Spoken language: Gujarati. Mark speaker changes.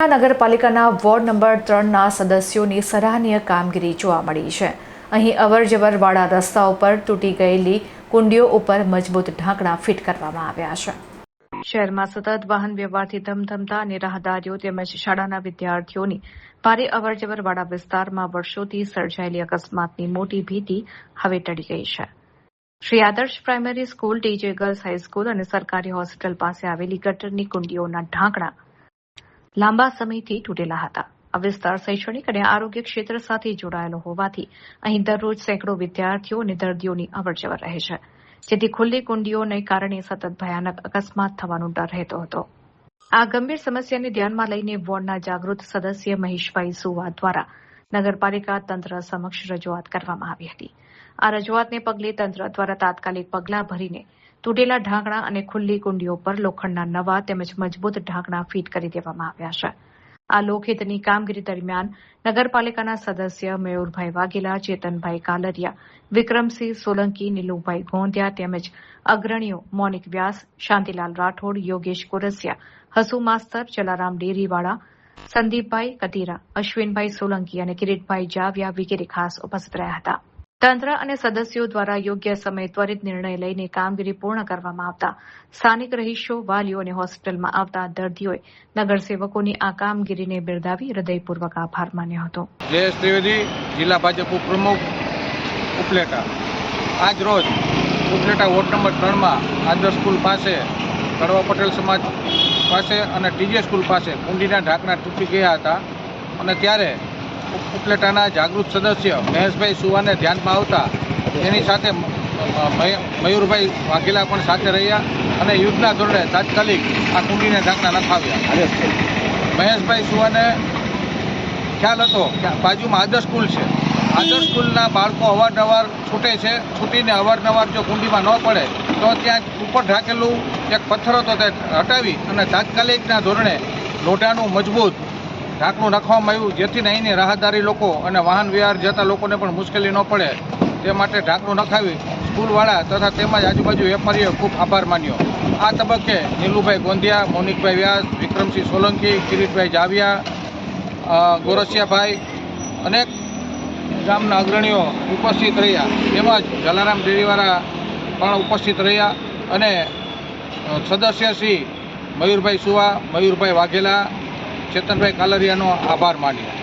Speaker 1: નગરપાલિકાના વોર્ડ નંબર 3ના સદસ્યોની સરાહનીય કામગીરી જોવા મળી છે। અહીં અવરજવરવાળા રસ્તાઓ પર તૂટી ગયેલી કુંડીઓ ઉપર મજબૂત ઢાંકણા ફિટ કરવામાં આવ્યા છે। શહેરમાં સતત વાહન વ્યવહારથી ધમધમતા અને રાહદારીઓ તેમજ શાળાના વિદ્યાર્થીઓની ભારે અવરજવરવાળા વિસ્તારમાં વર્ષોથી સર્જાયેલી અકસ્માતની મોટી ભીતિ હવે ટળી ગઈ છે। શ્રી આદર્શ primary school, TJ girls high school અને સરકારી હોસ્પિટલ પાસે આવેલી ગટરની કુંડીઓના ઢાંકણા લાંબા સમયથી તૂટેલા હતા। આ વિસ્તાર શૈક્ષણિક અને આરોગ્ય ક્ષેત્ર સાથે જોડાયેલો હોવાથી અહીં દરરોજ સેંકડો વિદ્યાર્થીઓ અને દર્દીઓની અવરજવર રહે છે, જેથી ખુલ્લી કુંડીઓને કારણે સતત ભયાનક અકસ્માત થવાનો ડર રહેતો હતો। આ ગંભીર સમસ્યાને ધ્યાનમાં લઈને વોર્ડના જાગૃત સદસ્ય મહેશભાઈ સુવા દ્વારા નગરપાલિકા તંત્ર સમક્ષ રજૂઆત કરવામાં આવી હતી। આ રજૂઆતને પગલે તંત્ર દ્વારા તાત્કાલિક પગલાં ભરીને તૂટેલા ઢાંકણા અને ખુલ્લી કુંડીઓ પર લોખંડના નવા તેમજ મજબૂત ઢાંકણા ફિટ કરી દેવામાં આવ્યા છે। આ લોકહિતની કામગીરી દરમિયાન નગરપાલિકાના સદસ્ય મયુરભાઈ વાઘેલા, ચેતનભાઈ કાલરિયા, વિક્રમસિંહ સોલંકી, નીલુભાઈ ગોંધિયા તેમજ અગ્રણીઓ મોનિક વ્યાસ, શાંતિલાલ રાઠોડ, યોગેશ કુરસિયા, હસુ માસ્તર, જલારામ ડેરીવાળા, સંદીપભાઈ કતીરા, અશ્વિનભાઈ સોલંકી અને કિરીટભાઈ જાવિયા વગેરે ખાસ ઉપસ્થિત રહ્યા હતા। તંત્ર અને સદસ્યો દ્વારા યોગ્ય સમયે ત્વરિત નિર્ણય લઈને કામગીરી પૂર્ણ કરવામાં આવતા સ્થાનિક રહીશો, વાલીઓ અને હોસ્પિટલમાં આવતા દર્દીઓએ નગરસેવકોની આ કામગીરીને બિરદાવી હૃદયપૂર્વક આભાર માન્યો હતો।
Speaker 2: જયેશ ત્રિવેદી, જિલ્લા ભાજપ ઉપપ્રમુખ, ઉપલેટા। આજ રોજ ઉપલેટા વોર્ડ નંબર 3માં આદર્શ સ્કૂલ પાસે, કડવા પટેલ સમાજ પાસે અને ટીજે સ્કૂલ પાસે કુંડીના ઢાંકણા તૂટી ગયા હતા અને ત્યારે ઉપલેટાના જાગૃત સદસ્ય મહેશભાઈ સુવાને ધ્યાનમાં આવતા તેની સાથે મયુરભાઈ વાઘેલા પણ સાથે રહ્યા અને યુદ્ધના ધોરણે તાત્કાલિક આ કુંડીને ઢાંકણા નખાવ્યા। મહેશભાઈ સુવાને ખ્યાલ હતો કે બાજુમાં આદર્શ સ્કૂલ છે, આદર્શ સ્કૂલના બાળકો અવારનવાર છૂટે છે, છૂટીને અવારનવાર જો કુંડીમાં ન પડે તો ત્યાં ઉપર ઢાંકેલું એક પથ્થર હતો તે હટાવી અને તાત્કાલિકના ધોરણે લોઢાનું મજબૂત ઢાંકણું નાખવામાં આવ્યું, જેથી અહીંની રાહદારી લોકો અને વાહન વ્યવહાર જતા લોકોને પણ મુશ્કેલી ન પડે તે માટે ઢાંકણું નખાવી સ્કૂલવાળા તથા તેમજ આજુબાજુ વેપારીઓ ખૂબ આભાર માન્યો। આ તબક્કે નીલુભાઈ ગોંધિયા, મોનિકભાઈ વ્યાસ, વિક્રમસિંહ સોલંકી, કિરીટભાઈ જાવિયા, ગોરસિયાભાઈ અનેક ગામના અગ્રણીઓ ઉપસ્થિત રહ્યા, તેમજ જલારામ ડેરીવાળા પણ ઉપસ્થિત રહ્યા અને સદસ્ય શ્રી મયુરભાઈ સુવા, મયુરભાઈ વાઘેલા, ચેતનભાઈ કાલરિયાનો આભાર માન્યો।